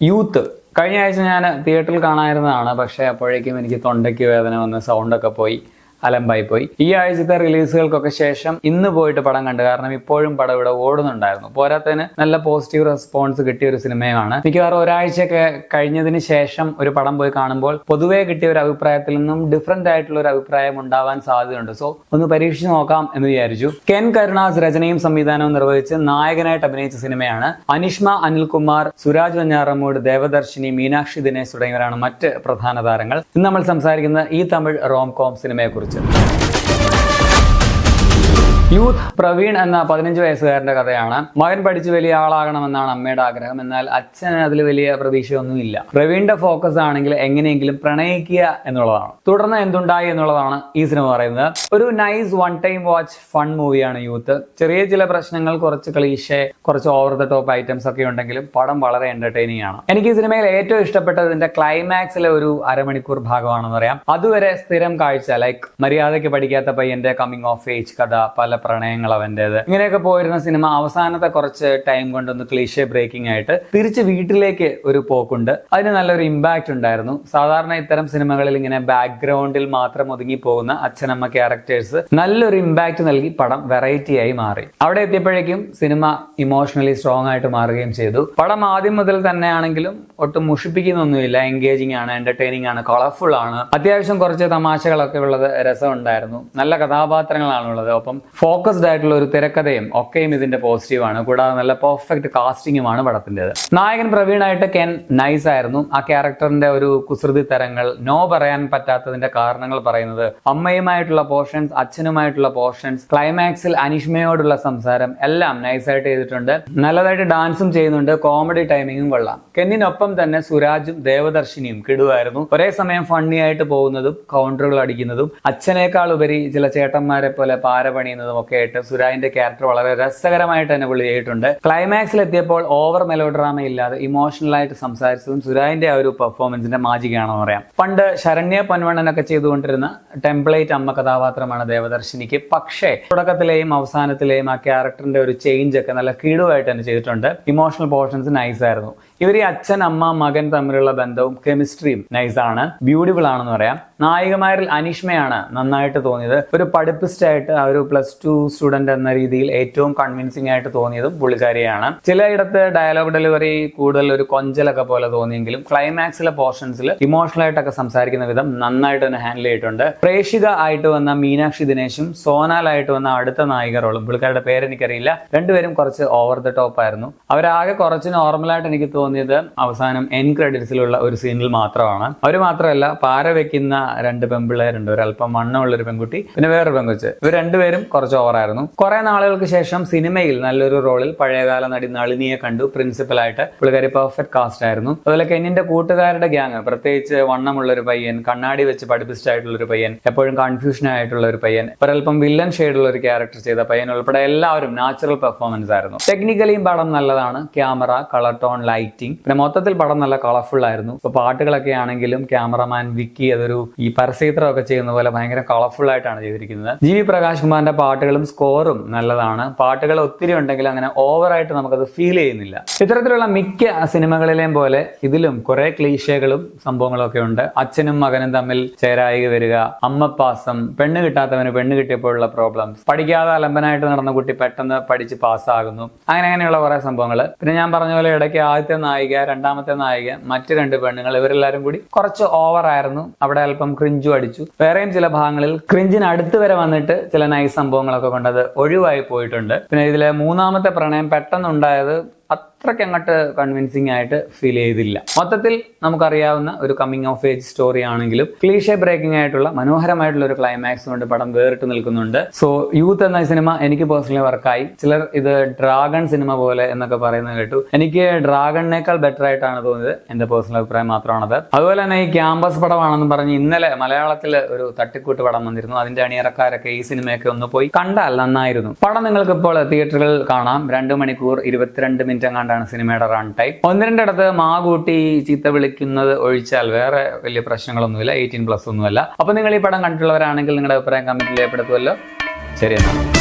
Youth കഴിഞ്ഞ ആഴ്ച ഞാൻ തിയേറ്ററിൽ കാണാതിരുന്നതാണ്. പക്ഷേ അപ്പോഴേക്കും എനിക്ക് തൊണ്ടയ്ക്ക് വേദന വന്ന് സൗണ്ടൊക്കെ പോയി, അലമ്പായി പോയി. ഈ ആഴ്ചത്തെ റിലീസുകൾക്കൊക്കെ ശേഷം ഇന്ന് പോയിട്ട് പടം കണ്ടു. കാരണം ഇപ്പോഴും പടം ഇവിടെ ഓടുന്നുണ്ടായിരുന്നു. പോരാത്തതിന് നല്ല പോസിറ്റീവ് റെസ്പോൺസ് കിട്ടിയ ഒരു സിനിമയുമാണ്. മിക്കവാറും ഒരാഴ്ചയൊക്കെ കഴിഞ്ഞതിന് ശേഷം ഒരു പടം പോയി കാണുമ്പോൾ പൊതുവേ കിട്ടിയ ഒരു അഭിപ്രായത്തിൽ നിന്നും ഡിഫറെന്റ് ആയിട്ടുള്ള ഒരു അഭിപ്രായം ഉണ്ടാവാൻ സാധ്യതയുണ്ട്. സോ ഒന്ന് പരീക്ഷിച്ച് നോക്കാം എന്ന് വിചാരിച്ചു. കെൻ കരുണാസ് രചനയും സംവിധാനവും നിർവഹിച്ച് നായകനായിട്ട് അഭിനയിച്ച സിനിമയാണ്. അനിഷ്മ അനിൽകുമാർ, സുരാജ് വെഞ്ഞാറമൂട്, ദേവദർശിനി, മീനാക്ഷി ദിനേശ് തുടങ്ങിയവരാണ് മറ്റ് പ്രധാന താരങ്ങൾ. ഇന്ന് നമ്മൾ സംസാരിക്കുന്ന ഈ തമിഴ് റോംകോം സിനിമയെ കുറിച്ച്. യൂത്ത് പ്രവീൺ എന്ന 15 വയസ്സുകാരന്റെ കഥയാണ്. മകൻ പഠിച്ച് വലിയ ആളാകണമെന്നാണ് അമ്മയുടെ ആഗ്രഹം. എന്നാൽ അച്ഛന് അതിൽ വലിയ പ്രതീക്ഷയൊന്നുമില്ല. പ്രവീണിന്റെ ഫോക്കസ് ആണെങ്കിൽ എങ്ങനെയെങ്കിലും പ്രണയിക്കുക എന്നുള്ളതാണ്. തുടർന്ന് എന്തുണ്ടായി എന്നുള്ളതാണ് ഈ സിനിമ പറയുന്നത്. ഒരു nice one time watch fun മൂവിയാണ് യൂത്ത്. ചെറിയ ചില പ്രശ്നങ്ങൾ, കുറച്ച് ക്ലീഷേ, കുറച്ച് ഓവർ ദ ടോപ്പ് ഐറ്റംസ് ഒക്കെ ഉണ്ടെങ്കിലും പടം വളരെ എന്റർടൈനിങ് ആണ്. എനിക്ക് ഈ സിനിമയിൽ ഏറ്റവും ഇഷ്ടപ്പെട്ടത് ഇതിന്റെ ക്ലൈമാക്സിലെ ഒരു അരമണിക്കൂർ ഭാഗമാണെന്ന് പറയാം. അതുവരെ സ്ഥിരം കാഴ്ച, ലൈക്ക് മര്യാദയ്ക്ക് പഠിക്കാത്ത പയ്യന്റെ കമ്മിങ് ഓഫ് ഏജ് കഥ, പല പ്രണയങ്ങൾ അവൻ്റെത്, ഇങ്ങനെയൊക്കെ പോയിരുന്ന സിനിമ അവസാനത്തെ കുറച്ച് ടൈം കൊണ്ടൊന്ന് ക്ലീഷേ ബ്രേക്കിംഗ് ആയിട്ട് തിരിച്ച് വീട്ടിലേക്ക് ഒരു പോക്കുണ്ട്. അതിന് നല്ലൊരു ഇമ്പാക്ട് ഉണ്ടായിരുന്നു. സാധാരണ ഇത്തരം സിനിമകളിൽ ഇങ്ങനെ ബാക്ക്ഗ്രൗണ്ടിൽ മാത്രം ഒതുങ്ങി പോകുന്ന അച്ഛനമ്മ ക്യാരക്ടേഴ്സ് നല്ലൊരു ഇമ്പാക്ട് നൽകി പടം വെറൈറ്റി ആയി മാറി. അവിടെ എത്തിയപ്പോഴേക്കും സിനിമ ഇമോഷണലി സ്ട്രോങ് ആയിട്ട് മാറുകയും ചെയ്തു. പടം ആദ്യം മുതൽ തന്നെയാണെങ്കിലും ഒട്ടും മുഷിപ്പിക്കുന്നൊന്നുമില്ല. എൻഗേജിങ് ആണ്, എന്റർടൈനിങ് ആണ്, കളർഫുൾ ആണ്. അത്യാവശ്യം കുറച്ച് തമാശകളൊക്കെ ഉള്ളത് രസമുണ്ടായിരുന്നു. നല്ല കഥാപാത്രങ്ങളാണുള്ളത്. ഒപ്പം ഫോക്കസ്ഡ് ആയിട്ടുള്ള ഒരു തിരക്കഥയും ഒക്കെയും ഇതിന്റെ പോസിറ്റീവാണ്. കൂടാതെ നല്ല പെർഫെക്റ്റ് കാസ്റ്റിംഗുമാണ് പടത്തിൻ്റെത്. നായകൻ പ്രവീണായിട്ട് കെൻ നൈസ് ആയിരുന്നു. ആ ക്യാരക്ടറിന്റെ ഒരു കുസൃതി തരങ്ങൾ, നോ പറയാൻ പറ്റാത്തതിന്റെ കാരണങ്ങൾ പറയുന്നത്, അമ്മയുമായിട്ടുള്ള പോർഷൻസ്, അച്ഛനുമായിട്ടുള്ള പോർഷൻസ്, ക്ലൈമാക്സിൽ അനിഷ്മയോടുള്ള സംസാരം എല്ലാം നൈസായിട്ട് ചെയ്തിട്ടുണ്ട്. നല്ലതായിട്ട് ഡാൻസും ചെയ്യുന്നുണ്ട്. കോമഡി ടൈമിങ്ങും കൊള്ളാം. കെന്നിനൊപ്പം തന്നെ സുരാജും ദേവദർശിനിയും കിടുവായിരുന്നു. ഒരേ സമയം ഫണ്ണി ആയിട്ട് പോകുന്നതും കൗണ്ടറുകൾ അടിക്കുന്നതും അച്ഛനേക്കാൾ ഉപരി ചില ചേട്ടന്മാരെ പോലെ പാര പണിയുന്നതും ഒക്കെ ആയിട്ട് സുരാജിന്റെ ക്യാരക്ടർ വളരെ രസകരമായിട്ട് തന്നെ പുള്ളി ചെയ്തിട്ടുണ്ട്. ക്ലൈമാക്സിൽ എത്തിയപ്പോൾ ഓവർ മെലോഡ്രാമ ഇല്ലാതെ ഇമോഷണൽ ആയിട്ട് സംസാരിച്ചതും സുരാജിന്റെ ആ ഒരു പെർഫോമൻസിന്റെ മാജികയാണെന്ന് പറയാം. പണ്ട് ശരണ്യ പൊൻവണ്ണനൊക്കെ ചെയ്തുകൊണ്ടിരുന്ന ടെംപ്ലേറ്റ് അമ്മ കഥാപാത്രമാണ് ദേവദർശിനിക്ക്. പക്ഷേ തുടക്കത്തിലെയും അവസാനത്തിലെയും ആ ക്യാരക്ടറിന്റെ ഒരു ചേഞ്ച് ഒക്കെ നല്ല കിടുവായിട്ട് തന്നെ ചെയ്തിട്ടുണ്ട്. ഇമോഷണൽ പോർഷൻസ് നൈസ് ആയിരുന്നു. ഇവർ ഈ അച്ഛൻ, അമ്മ, മകൻ തമ്മിലുള്ള ബന്ധവും കെമിസ്ട്രിയും നൈസാണ്, ബ്യൂട്ടിഫുൾ ആണെന്ന് പറയാം. നായികമാരിൽ അനിഷ്മയാണ് നന്നായിട്ട് തോന്നിയത്. ഒരു പഠിപ്പിസ്റ്റ് ആയിട്ട് ആ ഒരു +2 സ്റ്റുഡന്റ് എന്ന രീതിയിൽ ഏറ്റവും കൺവിൻസിംഗ് ആയിട്ട് തോന്നിയതും പുള്ളിക്കാരിയാണ്. ചിലയിടത്ത് ഡയലോഗ് ഡെലിവറി കൂടുതൽ ഒരു കൊഞ്ചലൊക്കെ പോലെ തോന്നിയെങ്കിലും ക്ലൈമാക്സിലെ പോർഷൻസിൽ ഇമോഷണൽ ആയിട്ടൊക്കെ സംസാരിക്കുന്ന വിധം നന്നായിട്ട് തന്നെ ഹാൻഡിൽ ചെയ്തിട്ടുണ്ട്. പ്രേക്ഷിക ആയിട്ട് വന്ന മീനാക്ഷി ദിനേശും സോനാലായിട്ട് വന്ന അടുത്ത നായിക റോളും, പുള്ളിക്കാരുടെ പേര് എനിക്കറിയില്ല, രണ്ടുപേരും കുറച്ച് ഓവർ ദ ടോപ്പ് ആയിരുന്നു. അവരാകെ കുറച്ച് നോർമലായിട്ട് എനിക്ക് തോന്നിയത് അവസാനം എൻ ക്രെഡിറ്റ്സിലുള്ള ഒരു സീനിൽ മാത്രമാണ്. അവർ മാത്രമല്ല, പാര വെക്കുന്ന 2 പെൺപിള്ളേരുണ്ട്. ഒരല്പം വണ്ണമുള്ള ഒരു പെൺകുട്ടി, പിന്നെ വേറൊരു പെൺകൊച്ച്. ഇവർ രണ്ടുപേരും കുറച്ച് ഓവറായിരുന്നു. കുറെ നാളുകൾക്ക് ശേഷം സിനിമയിൽ നല്ലൊരു റോളിൽ പഴയകാല നടി നളിനിയെ കണ്ടു. പ്രിൻസിപ്പലായിട്ട് പുള്ളിക്കാരി പെർഫെക്റ്റ് കാസ്റ്റ് ആയിരുന്നു. അതുപോലെ കെന്നിന്റെ കൂട്ടുകാരുടെ ഗ്യാങ്, പ്രത്യേകിച്ച് വണ്ണമുള്ള ഒരു പയ്യൻ, കണ്ണാടി വെച്ച് പഠിപ്പിസ്റ്റ് ആയിട്ടുള്ള ഒരു പയ്യൻ, എപ്പോഴും കൺഫ്യൂഷൻ ആയിട്ടുള്ള ഒരു പയ്യൻ, ഒരല്പം വില്ലൻ ഷെയ്ഡുള്ള ഒരു ക്യാരക്ടർ ചെയ്ത പയ്യൻ ഉൾപ്പെടെ എല്ലാവരും നാച്ചുറൽ പെർഫോമൻസ് ആയിരുന്നു. ടെക്നിക്കലിയും പടം നല്ലതാണ്. ക്യാമറ, കളർ ടോൺ, ലൈറ്റിംഗ്, പിന്നെ മൊത്തത്തിൽ പടം നല്ല കളർഫുൾ ആയിരുന്നു. ഇപ്പൊ പാട്ടുകളൊക്കെ ആണെങ്കിലും ക്യാമറമാൻ വിക്കി അതൊരു ഈ പരസ്യത്രമൊക്കെ ചെയ്യുന്ന പോലെ ഭയങ്കര കളർഫുൾ ആയിട്ടാണ് ചെയ്തിരിക്കുന്നത്. ജി.വി. പ്രകാശ് കുമാറിന്റെ പാട്ടുകളും സ്കോറും നല്ലതാണ്. പാട്ടുകൾ ഒത്തിരി ഉണ്ടെങ്കിൽ അങ്ങനെ ഓവറായിട്ട് നമുക്കത് ഫീൽ ചെയ്യുന്നില്ല. ഇത്തരത്തിലുള്ള മിക്ക സിനിമകളിലെയും പോലെ ഇതിലും കുറെ ക്ലീഷകളും സംഭവങ്ങളും ഒക്കെ ഉണ്ട്. അച്ഛനും മകനും തമ്മിൽ ചേരായി വരിക, അമ്മപ്പാസം, പെണ്ണ് കിട്ടാത്തവന് പെണ്ണ് കിട്ടിയപ്പോഴുള്ള പ്രോബ്ലംസ്, പഠിക്കാതെ അലമ്പനായിട്ട് നടന്ന കുട്ടി പെട്ടെന്ന് പഠിച്ച് പാസ്സാകുന്നു, അങ്ങനെയുള്ള കുറെ സംഭവങ്ങൾ. പിന്നെ ഞാൻ പറഞ്ഞ പോലെ ഇടയ്ക്ക് ആദ്യത്തെ നായിക, രണ്ടാമത്തെ നായിക, മറ്റ് 2 പെണ്ണുങ്ങൾ, ഇവരെല്ലാരും കൂടി കുറച്ച് ഓവർ ആയിരുന്നു. അവിടെ അല്പം ക്രിഞ്ചും അടിച്ചു. വേറെയും ചില ഭാഗങ്ങളിൽ ക്രിഞ്ചിന് അടുത്ത് വരെ വന്നിട്ട് ചില നൈസ് സംഭവങ്ങളൊക്കെ കൊണ്ടത് ഒഴിവായി പോയിട്ടുണ്ട്. പിന്നെ ഇതിലെ 3ാമത്തെ പ്രണയം പെട്ടെന്നുണ്ടായത് അത്രയ്ക്ക് അങ്ങോട്ട് കൺവിൻസിംഗ് ആയിട്ട് ഫീൽ ചെയ്തില്ല. മൊത്തത്തിൽ നമുക്കറിയാവുന്ന ഒരു കമ്മിങ് ഓഫ് ഏജ് സ്റ്റോറി ആണെങ്കിലും ക്ലീഷേ ബ്രേക്കിംഗ് ആയിട്ടുള്ള മനോഹരമായിട്ടുള്ള ഒരു ക്ലൈമാക്സ് കൊണ്ട് പടം വേറിട്ട് നിൽക്കുന്നുണ്ട്. സോ യൂത്ത് എന്ന സിനിമ എനിക്ക് പേഴ്സണലി വർക്കായി. ചിലർ ഇത് ഡ്രാഗൺ സിനിമ പോലെ എന്നൊക്കെ പറയുന്നത് കേട്ടു. എനിക്ക് ഡ്രാഗണിനേക്കാൾ ബെറ്റർ ആയിട്ടാണ് തോന്നിയത്. എന്റെ പേഴ്സണൽ അഭിപ്രായം മാത്രമാണത്. അതുപോലെ തന്നെ ഈ ക്യാമ്പസ് പടമാണെന്ന് പറഞ്ഞ് ഇന്നലെ മലയാളത്തിൽ ഒരു തട്ടിക്കൂട്ട് പടം വന്നിരുന്നു. അതിന്റെ അണിയറക്കാരൊക്കെ ഈ സിനിമയൊക്കെ ഒന്ന് പോയി കണ്ടാൽ നന്നായിരുന്നു. പടം നിങ്ങൾക്ക് ഇപ്പോൾ തിയേറ്ററുകളിൽ കാണാം. 2 മണിക്കൂർ 22 മിനിറ്റ് എങ്ങാണ്ടാണ് സിനിമയുടെ റൺ ടൈം. 1-2 ഇടത്ത് മാകൂട്ടി ചീത്ത വിളിക്കുന്നത് ഒഴിച്ചാൽ വേറെ വലിയ പ്രശ്നങ്ങളൊന്നുമില്ല. 18+ ഒന്നുമല്ല. അപ്പൊ നിങ്ങൾ ഈ പടം കണ്ടിട്ടുള്ളവരാണെങ്കിൽ നിങ്ങളുടെ അഭിപ്രായം കമന്റിൽ രേഖപ്പെടുത്തുമല്ലോ. ശരി, എന്നാ.